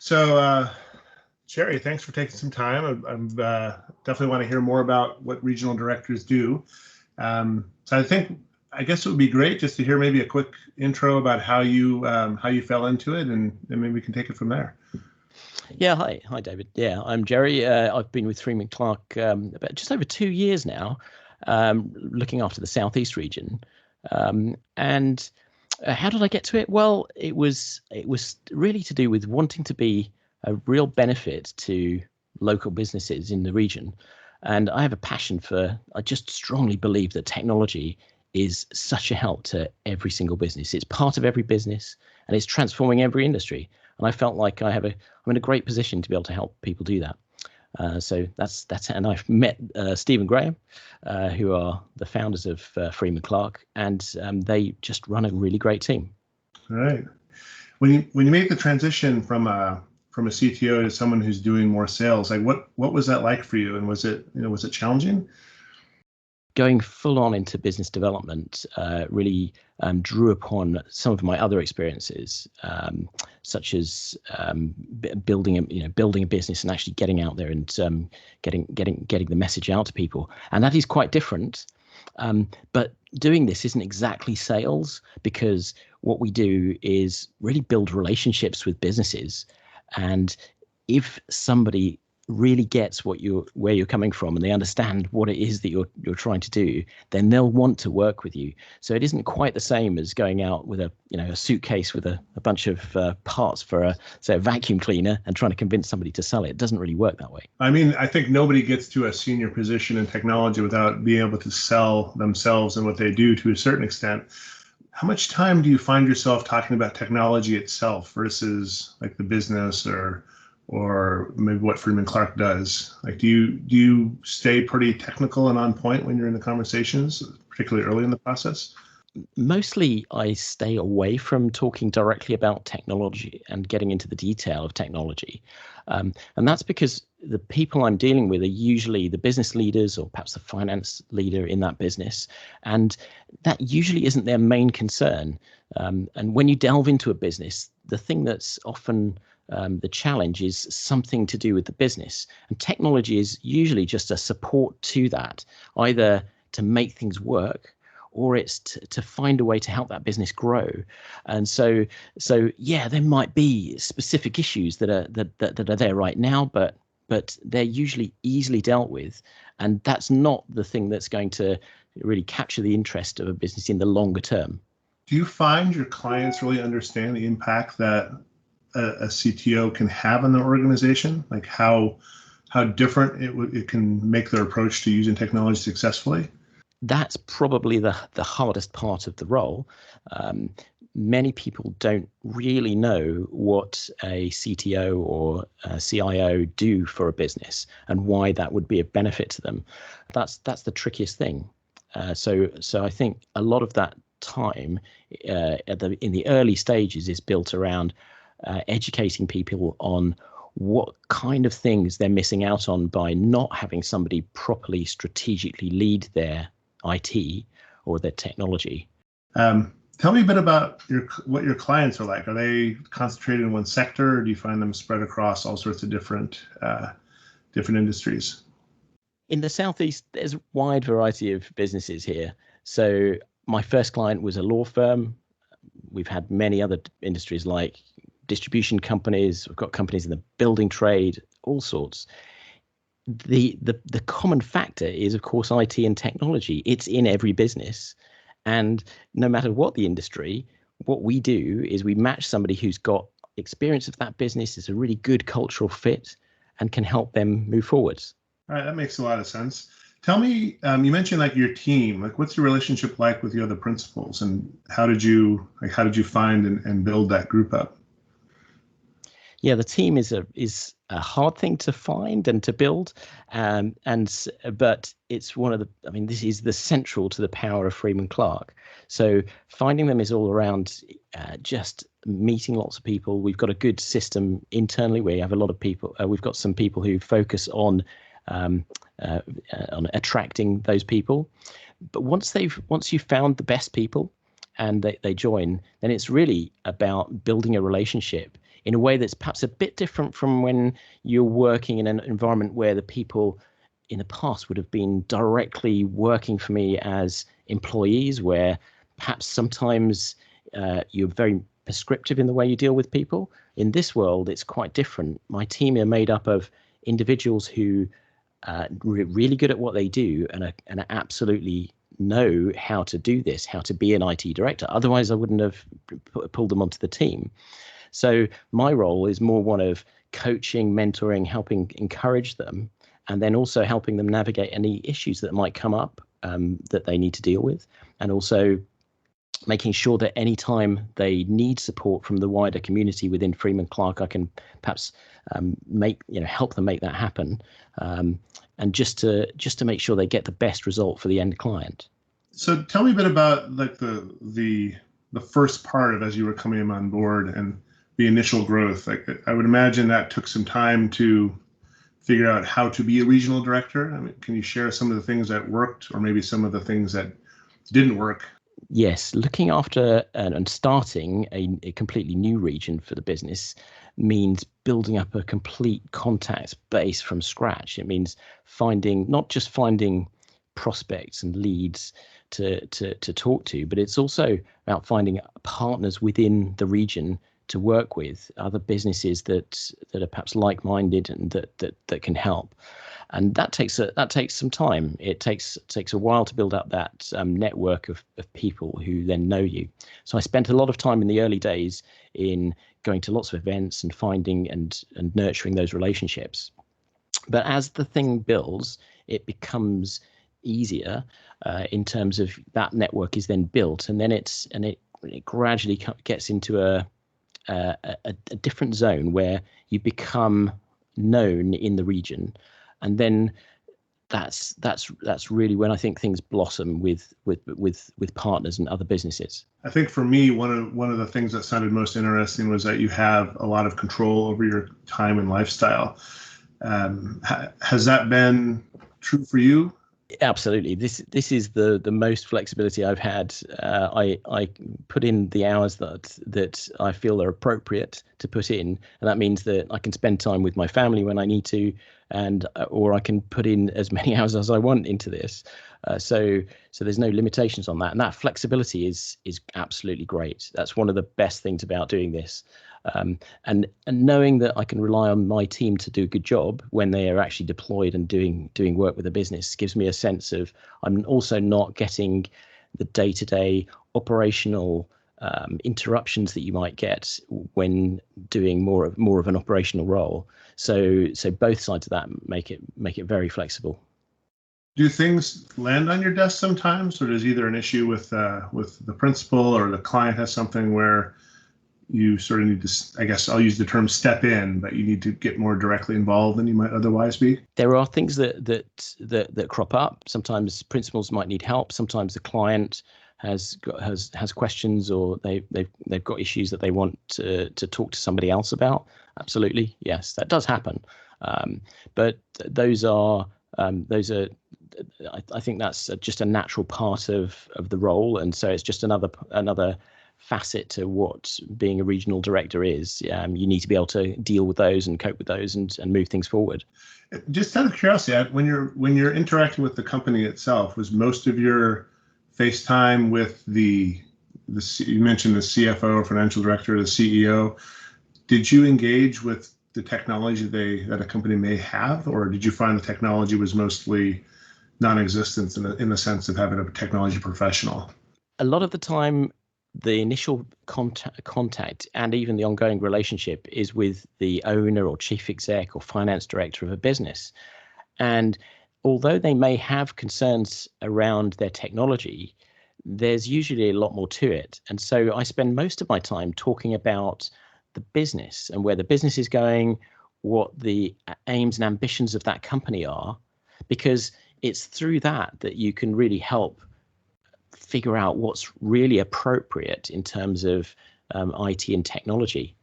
So, Gerry, thanks for taking some time. I'm definitely want to hear more about what regional directors do. I guess it would be great just to hear maybe a quick intro about how you fell into it, and maybe we can take it from there. Yeah, hi, David. Yeah, I'm Gerry. I've been with Freeman Clarke about just over 2 years now, looking after the Southeast region. And how did I get to it? Well, it was really to do with wanting to be a real benefit to local businesses in the region. And I have a passion I just strongly believe that technology is such a help to every single business. It's part of every business and it's transforming every industry. And I felt like I'm in a great position to be able to help people do that. So that's and I've met Steve and Graham, who are the founders of Freeman Clarke, and they just run a really great team. All right. When you make the transition from a CTO to someone who's doing more sales, like what was that like for you? And was it challenging? Going full on into business development really drew upon some of my other experiences, such as building a business and actually getting out there and getting the message out to people. And that is quite different. But doing this isn't exactly sales, because what we do is really build relationships with businesses. And if somebody really gets where you're coming from and they understand what it is that you're trying to do, then they'll want to work with you. So it isn't quite the same as going out with a suitcase with a bunch of parts for a vacuum cleaner and trying to convince somebody to sell it. It doesn't really work that way. I mean, I think nobody gets to a senior position in technology without being able to sell themselves and what they do to a certain extent. How much time do you find yourself talking about technology itself versus like the business or maybe what Freeman Clarke does? Like, do you stay pretty technical and on point when you're in the conversations, particularly early in the process? Mostly I stay away from talking directly about technology and getting into the detail of technology. And that's because the people I'm dealing with are usually the business leaders or perhaps the finance leader in that business. And that usually isn't their main concern. And when you delve into a business, the thing that's often the challenge is something to do with the business. And technology is usually just a support to that, either to make things work or it's to find a way to help that business grow. And so yeah, there might be specific issues that are there right now, but they're usually easily dealt with. And that's not the thing that's going to really capture the interest of a business in the longer term. Do you find your clients really understand the impact that a CTO can have on the organization? Like how different it can make their approach to using technology successfully? That's probably the hardest part of the role. Many people don't really know what a CTO or a CIO do for a business and why that would be a benefit to them. That's the trickiest thing. So I think a lot of that time in the early stages is built around educating people on what kind of things they're missing out on by not having somebody properly strategically lead their IT or their technology. Tell me a bit about what your clients are like. Are they concentrated in one sector, or do you find them spread across all sorts of different industries? In the Southeast, there's a wide variety of businesses here. So my first client was a law firm. We've had many other industries like distribution companies. We've got companies in the building trade, all sorts. The common factor is, of course, IT and technology. It's in every business. And no matter what the industry, what we do is we match somebody who's got experience of that business, is a really good cultural fit, and can help them move forwards. All right, that makes a lot of sense. Tell me, you mentioned like your team. Like, what's your relationship like with your other principals, and how did you find and build that group up? Yeah, the team is a hard thing to find and to build, but it's one of the. I mean, this is the central to the power of Freeman Clarke. So finding them is all around just meeting lots of people. We've got a good system internally. We have a lot of people. We've got some people who focus on attracting those people. But once you've found the best people and they join, then it's really about building a relationship in a way that's perhaps a bit different from when you're working in an environment where the people in the past would have been directly working for me as employees, where perhaps sometimes you're very prescriptive in the way you deal with people. In this world, it's quite different. My team are made up of individuals who really good at what they do and are absolutely know how to do this, how to be an IT director. Otherwise, I wouldn't have pulled them onto the team. So my role is more one of coaching, mentoring, helping encourage them, and then also helping them navigate any issues that might come up that they need to deal with, and also making sure that anytime they need support from the wider community within Freeman Clarke, I can perhaps help them make that happen, and just to make sure they get the best result for the end client. So tell me a bit about like the first part of as you were coming on board and the initial growth. Like I would imagine that took some time to figure out how to be a regional director. I mean, can you share some of the things that worked or maybe some of the things that didn't work? Yes, looking after and starting a completely new region for the business means building up a complete contact base from scratch. It means not just finding prospects and leads to talk to, but it's also about finding partners within the region to work with, other businesses that are perhaps like-minded and that can help. And that takes some time. It takes a while to build up that network of people who then know you. So I spent a lot of time in the early days in going to lots of events and finding and nurturing those relationships. But as the thing builds, it becomes easier in terms of that network is then built, and then it gradually gets into a different zone where you become known in the region. And then that's really when I think things blossom with partners and other businesses. I think for me, one of the things that sounded most interesting was that you have a lot of control over your time and lifestyle. Has that been true for you? Absolutely. This is the most flexibility I've had. I put in the hours that I feel are appropriate to put in, and that means that I can spend time with my family when I need to, or I can put in as many hours as I want into this. So there's no limitations on that, and that flexibility is absolutely great. That's one of the best things about doing this. And knowing that I can rely on my team to do a good job when they are actually deployed and doing work with the business gives me a sense of I'm also not getting the day-to-day operational interruptions that you might get when doing more of an operational role. So both sides of that make it very flexible. Do things land on your desk sometimes, or is either an issue with the principal or the client has something where you sort of need to, I guess I'll use the term step in, but you need to get more directly involved than you might otherwise be? There are things that crop up. Sometimes principals might need help. Sometimes the client has questions, or they've got issues that they want to talk to somebody else about. Absolutely, yes, that does happen. But those are I think that's just a natural part of the role, and so it's just another facet to what being a regional director is. You need to be able to deal with those and cope with those and move things forward. Just out of curiosity, when you're interacting with the company itself, was most of your face time with you mentioned the CFO or financial director, the CEO? Did you engage with the technology that a company may have, or did you find the technology was mostly non-existent in the sense of having a technology professional? A lot of the time, the initial contact and even the ongoing relationship is with the owner or chief exec or finance director of a business. And although they may have concerns around their technology, there's usually a lot more to it. And so I spend most of my time talking about the business and where the business is going, what the aims and ambitions of that company are, because it's through that you can really help figure out what's really appropriate in terms of IT and technology.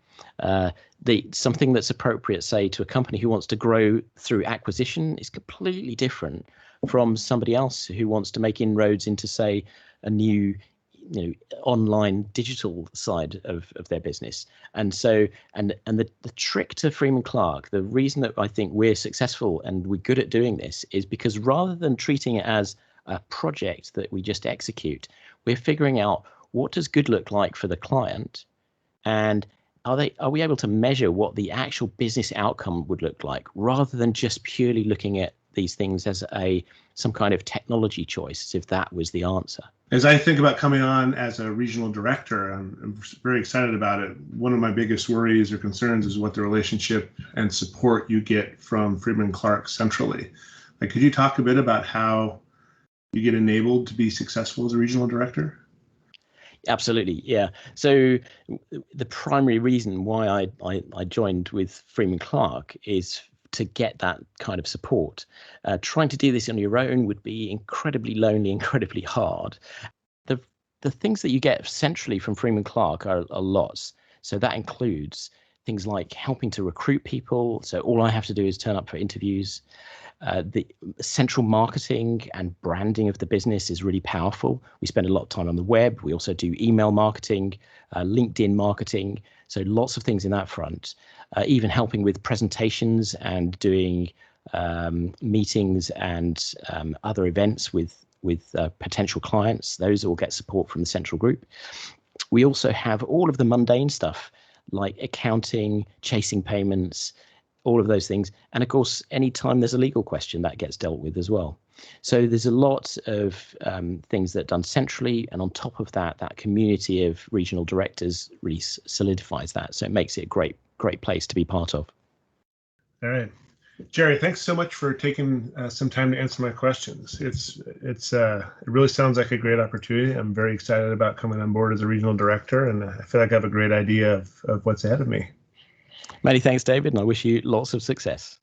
Something that's appropriate, say, to a company who wants to grow through acquisition is completely different from somebody else who wants to make inroads into, say, a new online digital side of their business. And so the trick to Freeman Clarke, the reason that I think we're successful and we're good at doing this, is because rather than treating it as a project that we just execute, we're figuring out what does good look like for the client, and are we able to measure what the actual business outcome would look like, rather than just purely looking at these things as some kind of technology choice, as if that was the answer. As I think about coming on as a regional director, I'm very excited about it. One of my biggest worries or concerns is what the relationship and support you get from Freeman Clarke centrally. Like, could you talk a bit about how you get enabled to be successful as a regional director? Absolutely, yeah. So the primary reason why I joined with Freeman Clarke is to get that kind of support. Trying to do this on your own would be incredibly lonely, incredibly hard. The things that you get centrally from Freeman Clarke are lots. So that includes things like helping to recruit people. So all I have to do is turn up for interviews. The central marketing and branding of the business is really powerful. We spend a lot of time on the web. We also do email marketing, LinkedIn marketing. So lots of things in that front. Even helping with presentations and doing meetings and other events with potential clients. Those all get support from the central group. We also have all of the mundane stuff like accounting, chasing payments, all of those things. And of course, anytime there's a legal question, that gets dealt with as well. So there's a lot of things that are done centrally. And on top of that, that community of regional directors really solidifies that. So it makes it a great place to be part of. All right. Gerry, thanks so much for taking some time to answer my questions. It really sounds like a great opportunity. I'm very excited about coming on board as a regional director, and I feel like I have a great idea of what's ahead of me. Many thanks, David, and I wish you lots of success.